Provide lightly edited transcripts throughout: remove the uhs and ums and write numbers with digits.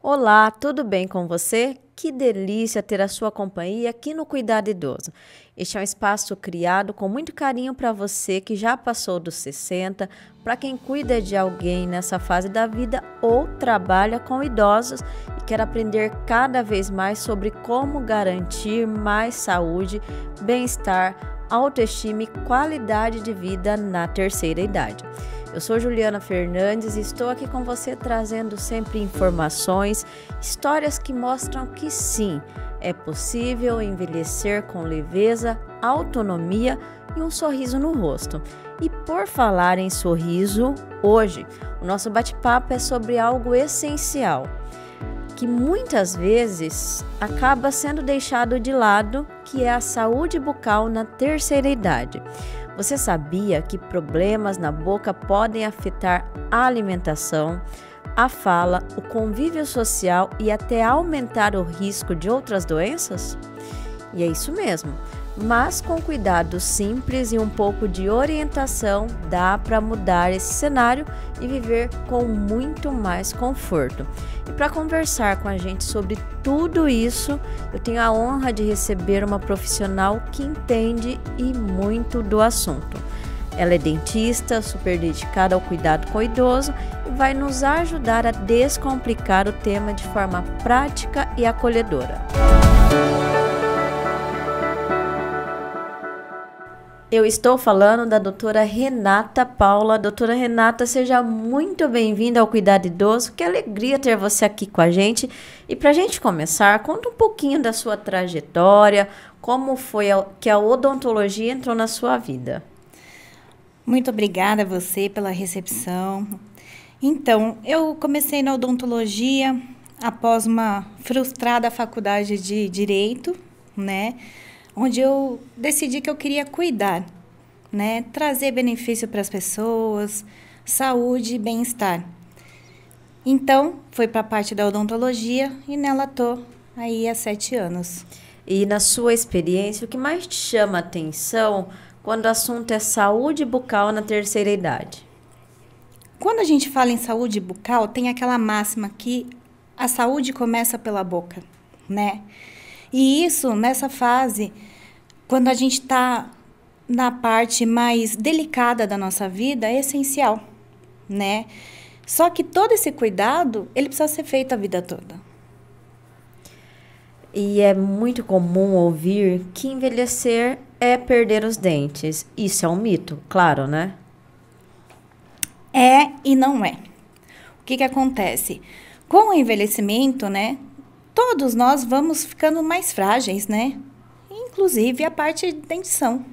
Olá, tudo bem com você? Que delícia ter a sua companhia aqui no Cuidado Idoso. Este é um espaço criado com muito carinho para você que já passou dos 60, para quem cuida de alguém nessa fase da vida ou trabalha com idosos e quer aprender cada vez mais sobre como garantir mais saúde, bem-estar, autoestima e qualidade de vida na terceira idade. Eu sou Juliana Fernandes e estou aqui com você trazendo sempre informações, histórias que mostram que sim, é possível envelhecer com leveza, autonomia e um sorriso no rosto. E por falar em sorriso, hoje o nosso bate-papo é sobre algo essencial, que muitas vezes acaba sendo deixado de lado, que é a saúde bucal na terceira idade. Você sabia que problemas na boca podem afetar a alimentação, a fala, o convívio social e até aumentar o risco de outras doenças? E é isso mesmo. Mas com cuidados simples e um pouco de orientação, dá para mudar esse cenário e viver com muito mais conforto. E para conversar com a gente sobre tudo isso, eu tenho a honra de receber uma profissional que entende e muito do assunto. Ela é dentista, super dedicada ao cuidado com o idoso e vai nos ajudar a descomplicar o tema de forma prática e acolhedora. Eu estou falando da doutora Renata Paula. Doutora Renata, seja muito bem-vinda ao Cuidado Idoso. Que alegria ter você aqui com a gente. E para a gente começar, conta um pouquinho da sua trajetória, como foi que a odontologia entrou na sua vida. Muito obrigada a você pela recepção. Então, eu comecei na odontologia após uma frustrada faculdade de Direito, né? Onde eu decidi que eu queria cuidar, né? Trazer benefício para as pessoas, saúde e bem-estar. Então, foi para a parte da odontologia e nela estou aí há 7 anos. E na sua experiência, o que mais te chama a atenção quando o assunto é saúde bucal na terceira idade? Quando a gente fala em saúde bucal, tem aquela máxima que a saúde começa pela boca, né? E isso, nessa fase, quando a gente está na parte mais delicada da nossa vida, é essencial, né? Só que todo esse cuidado, ele precisa ser feito a vida toda. E é muito comum ouvir que envelhecer é perder os dentes. Isso é um mito, claro, né? É e não é. O que acontece? Com o envelhecimento, né? Todos nós vamos ficando mais frágeis, né? Inclusive a parte de dentição.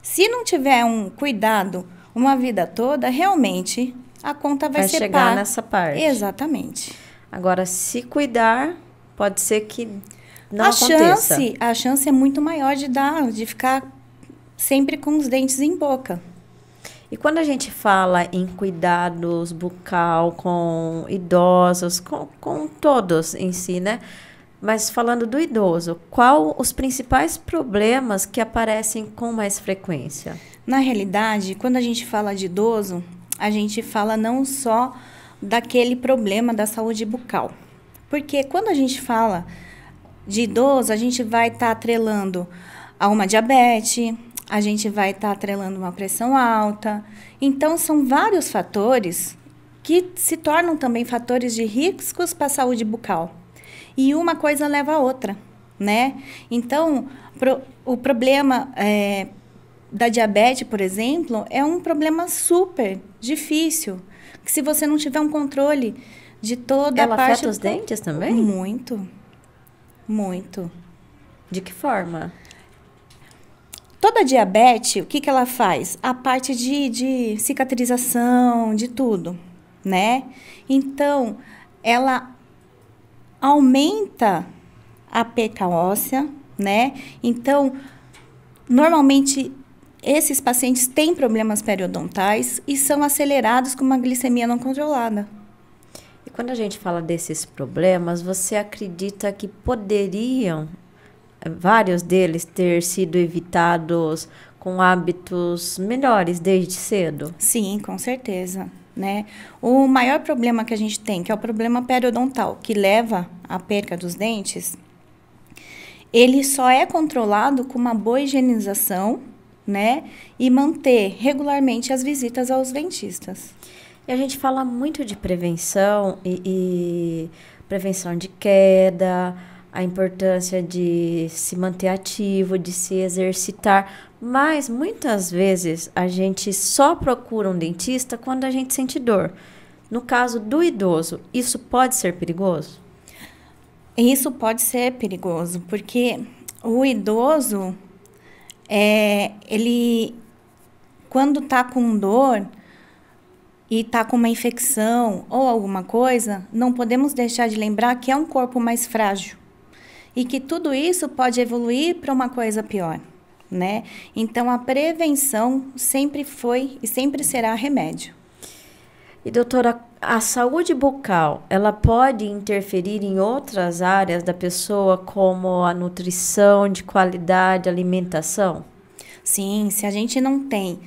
Se não tiver um cuidado uma vida toda, realmente a conta vai ser chegar nessa parte. Exatamente. Agora, se cuidar, pode ser que não aconteça. A chance é muito maior de ficar sempre com os dentes em boca. E quando a gente fala em cuidados bucal com idosos, com todos em si, né? Mas falando do idoso, qual os principais problemas que aparecem com mais frequência? Na realidade, quando a gente fala de idoso, a gente fala não só daquele problema da saúde bucal. Porque quando a gente fala de idoso, a gente vai estar atrelando a uma diabetes, a gente vai estar atrelando uma pressão alta. Então, são vários fatores que se tornam também fatores de riscos para a saúde bucal. E uma coisa leva a outra, né? Então, o problema da diabetes, por exemplo, é um problema super difícil. Que se você não tiver um controle de toda a parte... Ela afeta os dentes também? Muito, muito. De que forma? Toda diabetes, o que ela faz? A parte de cicatrização, de tudo, né? Então, ela aumenta a perca óssea, né? Então, normalmente, esses pacientes têm problemas periodontais e são acelerados com uma glicemia não controlada. E quando a gente fala desses problemas, você acredita que poderiam vários deles ter sido evitados com hábitos melhores desde cedo? Sim, com certeza. né? O maior problema que a gente tem, que é o problema periodontal, que leva à perca dos dentes, ele só é controlado com uma boa higienização, né? E manter regularmente as visitas aos dentistas. E a gente fala muito de prevenção e prevenção de queda, a importância de se manter ativo, de se exercitar, mas muitas vezes a gente só procura um dentista quando a gente sente dor. No caso do idoso, isso pode ser perigoso? Isso pode ser perigoso, porque o idoso, ele, quando está com dor e está com uma infecção ou alguma coisa, não podemos deixar de lembrar que é um corpo mais frágil e que tudo isso pode evoluir para uma coisa pior, né? Então, a prevenção sempre foi e sempre será remédio. E, doutora, a saúde bucal, ela pode interferir em outras áreas da pessoa, como a nutrição de qualidade, alimentação? Sim, se a gente não tem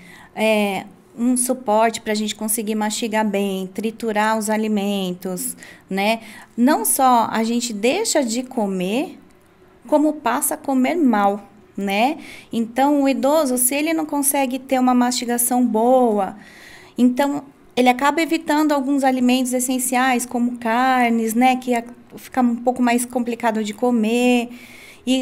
um suporte para a gente conseguir mastigar bem, triturar os alimentos, né? Não só a gente deixa de comer, como passa a comer mal, né? Então, o idoso, se ele não consegue ter uma mastigação boa, então ele acaba evitando alguns alimentos essenciais, como carnes, né? Que fica um pouco mais complicado de comer.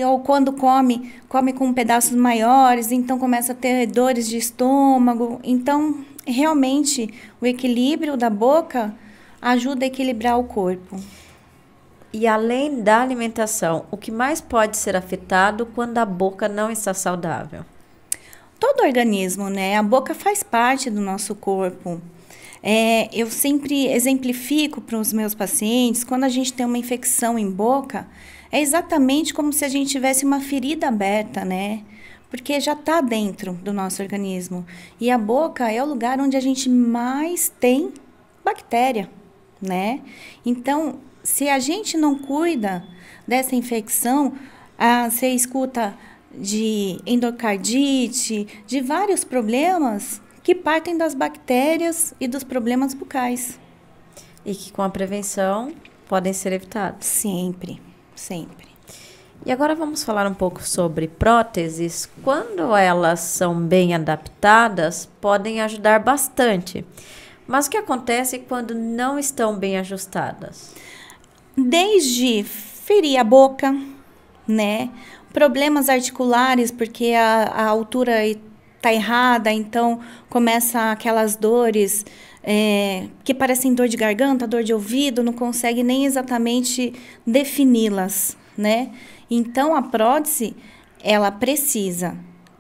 Ou quando come com pedaços maiores, então começa a ter dores de estômago. Então, realmente, o equilíbrio da boca ajuda a equilibrar o corpo. E além da alimentação, o que mais pode ser afetado quando a boca não está saudável? Todo organismo, né? A boca faz parte do nosso corpo. Eu sempre exemplifico para os meus pacientes, quando a gente tem uma infecção em boca, é exatamente como se a gente tivesse uma ferida aberta, né? Porque já está dentro do nosso organismo. E a boca é o lugar onde a gente mais tem bactéria, né? Então, se a gente não cuida dessa infecção, você escuta de endocardite, de vários problemas que partem das bactérias e dos problemas bucais. E que com a prevenção podem ser evitados. Sempre, sempre. E agora vamos falar um pouco sobre próteses. Quando elas são bem adaptadas, podem ajudar bastante. Mas o que acontece quando não estão bem ajustadas? Desde ferir a boca, né? Problemas articulares, porque a altura está errada, então começa aquelas dores que parecem dor de garganta, dor de ouvido, não consegue nem exatamente defini-las, né? Então, a prótese, ela precisa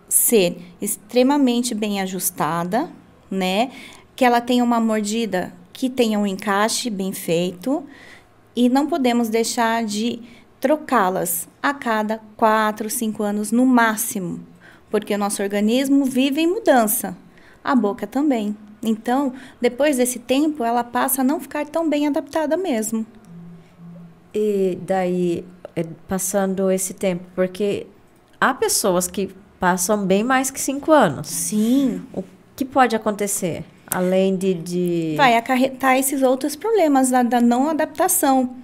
ser extremamente bem ajustada, né? Que ela tenha uma mordida que tenha um encaixe bem feito e não podemos deixar de trocá-las a cada 4, 5 anos no máximo, porque o nosso organismo vive em mudança, a boca também. Então, depois desse tempo, ela passa a não ficar tão bem adaptada mesmo. E daí, passando esse tempo, porque há pessoas que passam bem mais que 5 anos. Sim. O que pode acontecer? Além de... Vai acarretar esses outros problemas da não adaptação.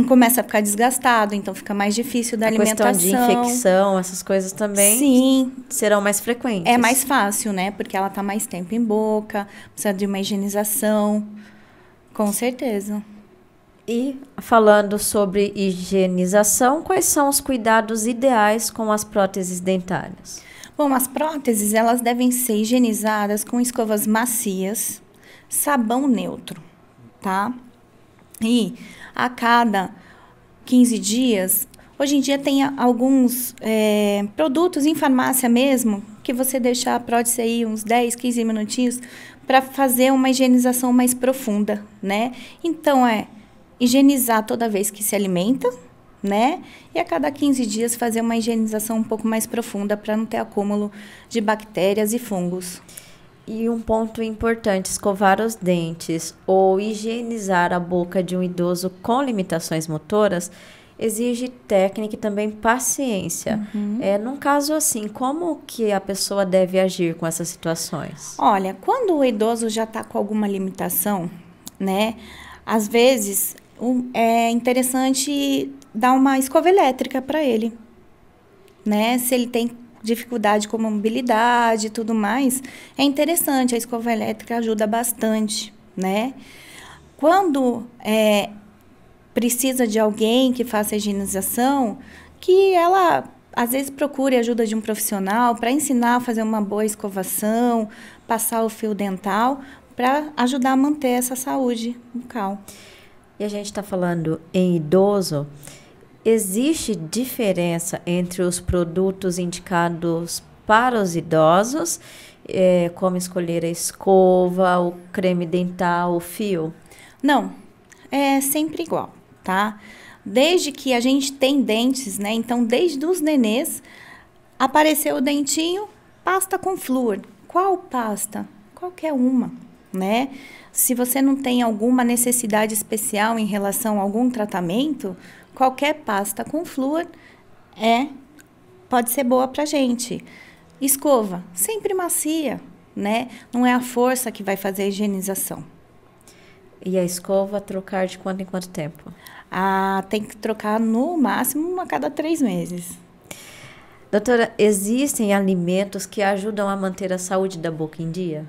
Começa a ficar desgastado, então fica mais difícil da alimentação. A questão de infecção, essas coisas também. Sim. Serão mais frequentes. É mais fácil, né? Porque ela está mais tempo em boca, precisa de uma higienização. Com certeza. E falando sobre higienização, quais são os cuidados ideais com as próteses dentárias? Bom, as próteses, elas devem ser higienizadas com escovas macias, sabão neutro, tá? E a cada 15 dias, hoje em dia tem alguns produtos em farmácia mesmo, que você deixa a prótese aí uns 10, 15 minutinhos para fazer uma higienização mais profunda, né? Então, higienizar toda vez que se alimenta, né? E a cada 15 dias fazer uma higienização um pouco mais profunda para não ter acúmulo de bactérias e fungos. E um ponto importante, escovar os dentes ou higienizar a boca de um idoso com limitações motoras, exige técnica e também paciência. Num caso assim, como que a pessoa deve agir com essas situações? Olha, quando o idoso já está com alguma limitação, né? Às vezes é interessante dar uma escova elétrica para ele, né? Se ele tem dificuldade com mobilidade e tudo mais, é interessante, a escova elétrica ajuda bastante, né? Quando precisa de alguém que faça a higienização, que ela às vezes procure a ajuda de um profissional para ensinar a fazer uma boa escovação, passar o fio dental, para ajudar a manter essa saúde bucal. E a gente está falando em idoso, existe diferença entre os produtos indicados para os idosos, como escolher a escova, o creme dental, o fio? Não, é sempre igual, tá? Desde que a gente tem dentes, né? Então, desde os nenês, apareceu o dentinho, pasta com flúor. Qual pasta? Qualquer uma, né? Se você não tem alguma necessidade especial em relação a algum tratamento, qualquer pasta com flúor pode ser boa pra gente. Escova, sempre macia, né? Não é a força que vai fazer a higienização. E a escova trocar de quanto em quanto tempo? Tem que trocar no máximo a cada 3 meses. Doutora, existem alimentos que ajudam a manter a saúde da boca em dia?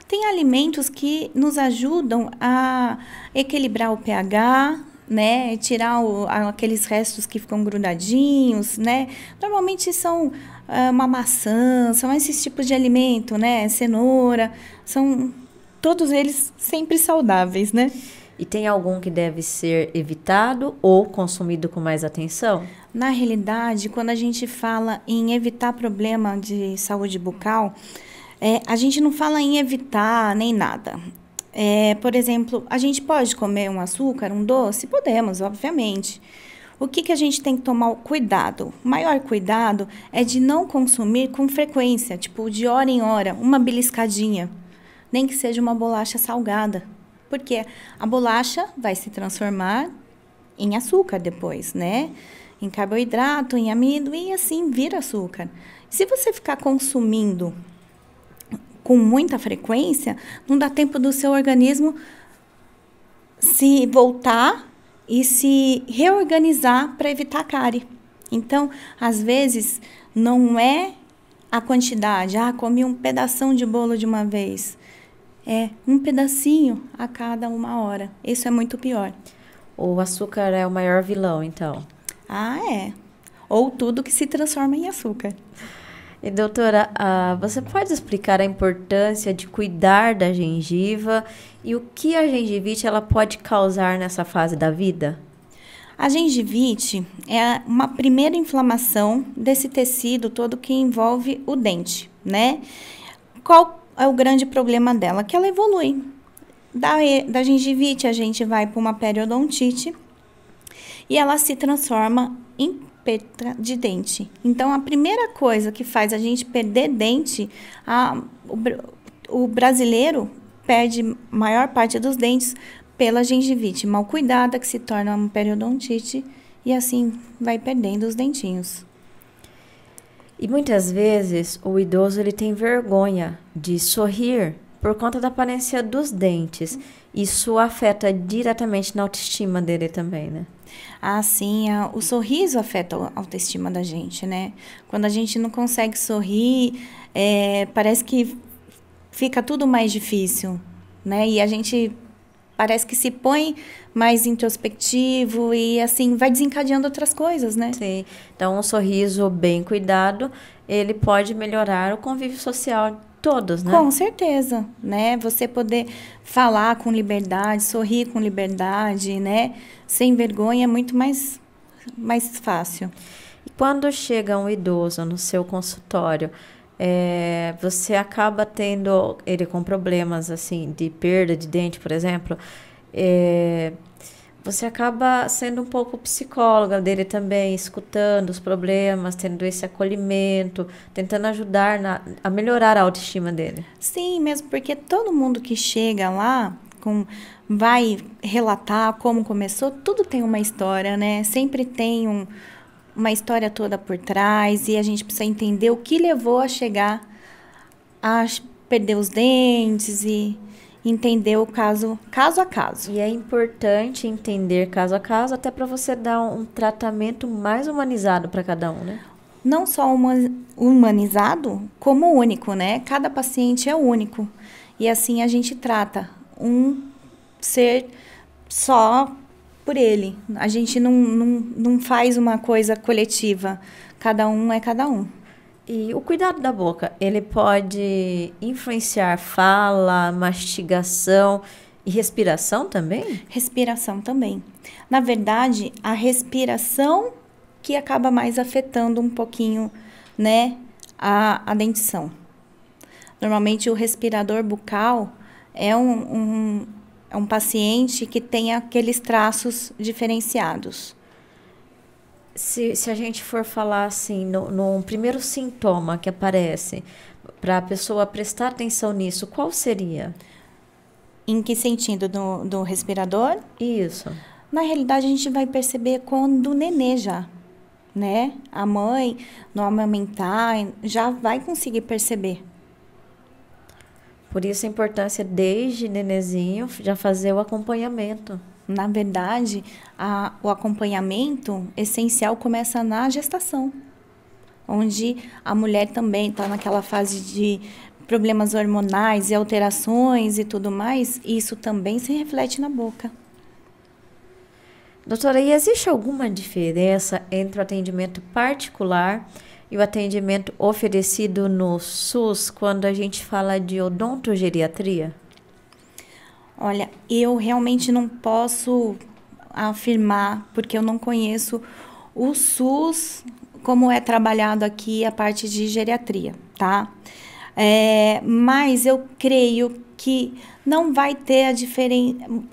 Tem alimentos que nos ajudam a equilibrar o pH, né? Tirar aqueles restos que ficam grudadinhos, né? Normalmente são uma maçã, são esses tipos de alimento, né? Cenoura, são todos eles sempre saudáveis, né? E tem algum que deve ser evitado ou consumido com mais atenção? Na realidade, quando a gente fala em evitar problema de saúde bucal, a gente não fala em evitar nem nada. Por exemplo, a gente pode comer um açúcar, um doce? Podemos, obviamente. O que a gente tem que tomar cuidado? O maior cuidado é de não consumir com frequência, tipo de hora em hora, uma beliscadinha. Nem que seja uma bolacha salgada. Porque a bolacha vai se transformar em açúcar depois, né? Em carboidrato, em amido e assim vira açúcar. Se você ficar consumindo com muita frequência, não dá tempo do seu organismo se voltar e se reorganizar para evitar cárie. Então, às vezes, não é a quantidade, comi um pedação de bolo de uma vez. É um pedacinho a cada 1 hora. Isso é muito pior. O açúcar é o maior vilão, então? É. Ou tudo que se transforma em açúcar. E doutora, você pode explicar a importância de cuidar da gengiva e o que a gengivite ela pode causar nessa fase da vida? A gengivite é uma primeira inflamação desse tecido todo que envolve o dente, né? Qual é o grande problema dela? Que ela evolui. Da gengivite, a gente vai para uma periodontite e ela se transforma em perda de dente. Então, a primeira coisa que faz a gente perder dente, o brasileiro perde a maior parte dos dentes pela gengivite mal cuidada, que se torna uma periodontite e assim vai perdendo os dentinhos. E muitas vezes o idoso ele tem vergonha de sorrir por conta da aparência dos dentes. Isso afeta diretamente na autoestima dele também, né? Sim, o sorriso afeta a autoestima da gente, né? Quando a gente não consegue sorrir, parece que fica tudo mais difícil, né? E a gente parece que se põe mais introspectivo e, assim, vai desencadeando outras coisas, né? Sim. Então, um sorriso bem cuidado, ele pode melhorar o convívio social de todos, né? Com certeza, né? Você poder falar com liberdade, sorrir com liberdade, né? Sem vergonha é muito mais fácil. E quando chega um idoso no seu consultório, você acaba tendo ele com problemas assim de perda de dente, por exemplo, você acaba sendo um pouco psicóloga dele também, escutando os problemas, tendo esse acolhimento, tentando ajudar a melhorar a autoestima dele. Sim, mesmo porque todo mundo que chega lá com vai relatar como começou, tudo tem uma história, né? Sempre tem uma história toda por trás e a gente precisa entender o que levou a chegar a perder os dentes e entender o caso a caso. E é importante entender caso a caso, até para você dar um tratamento mais humanizado para cada um, né? Não só humanizado, como único, né? Cada paciente é único. E assim a gente trata um ser só por ele. A gente não faz uma coisa coletiva. Cada um é cada um. E o cuidado da boca, ele pode influenciar fala, mastigação e respiração também? Respiração também. Na verdade, a respiração que acaba mais afetando um pouquinho, né, a dentição. Normalmente, o respirador bucal é um paciente que tem aqueles traços diferenciados. Se a gente for falar assim, no primeiro sintoma que aparece, para a pessoa prestar atenção nisso, qual seria? Em que sentido? Do respirador? Isso. Na realidade, a gente vai perceber quando o nenê já, né? A mãe, no amamentar, já vai conseguir perceber. Por isso a importância, desde nenezinho, já fazer o acompanhamento. Na verdade, o acompanhamento essencial começa na gestação, onde a mulher também está naquela fase de problemas hormonais e alterações e tudo mais, e isso também se reflete na boca. Doutora, e existe alguma diferença entre o atendimento particular e o atendimento oferecido no SUS quando a gente fala de odontogeriatria? Olha, eu realmente não posso afirmar, porque eu não conheço o SUS, como é trabalhado aqui a parte de geriatria, tá? Mas eu creio que não vai ter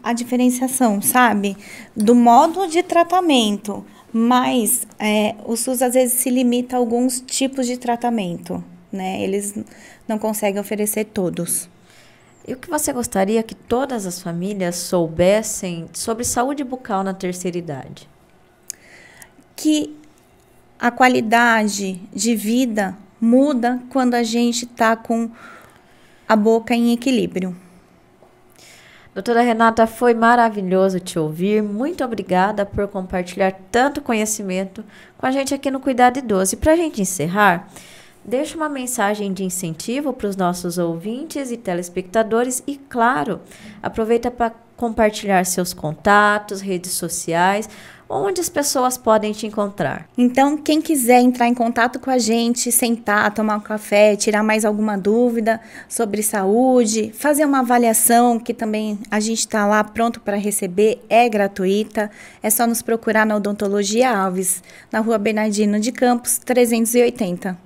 a diferenciação, sabe? Do modo de tratamento, mas o SUS às vezes se limita a alguns tipos de tratamento, né? Eles não conseguem oferecer todos. E o que você gostaria que todas as famílias soubessem sobre saúde bucal na terceira idade? Que a qualidade de vida muda quando a gente está com a boca em equilíbrio. Doutora Renata, foi maravilhoso te ouvir. Muito obrigada por compartilhar tanto conhecimento com a gente aqui no Cuidado Idoso. E para a gente encerrar, deixa uma mensagem de incentivo para os nossos ouvintes e telespectadores e, claro, aproveita para compartilhar seus contatos, redes sociais, onde as pessoas podem te encontrar. Então, quem quiser entrar em contato com a gente, sentar, tomar um café, tirar mais alguma dúvida sobre saúde, fazer uma avaliação, que também a gente está lá pronto para receber, é gratuita, é só nos procurar na Odontologia Alves, na Rua Bernardino de Campos, 380.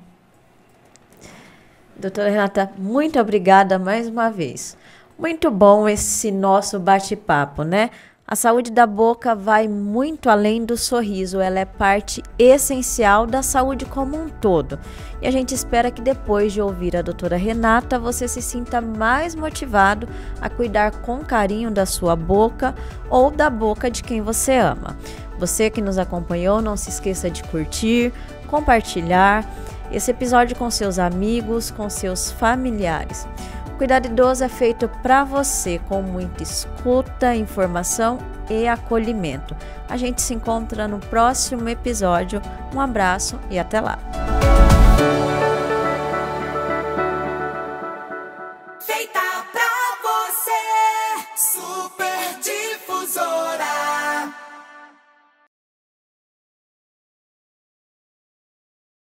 Doutora Renata, muito obrigada mais uma vez. Muito bom esse nosso bate-papo, né? A saúde da boca vai muito além do sorriso, ela é parte essencial da saúde como um todo. E a gente espera que depois de ouvir a doutora Renata, você se sinta mais motivado a cuidar com carinho da sua boca ou da boca de quem você ama. Você que nos acompanhou, não se esqueça de curtir, compartilhar esse episódio com seus amigos, com seus familiares. O Cuidado Idoso é feito para você, com muita escuta, informação e acolhimento. A gente se encontra no próximo episódio. Um abraço e até lá!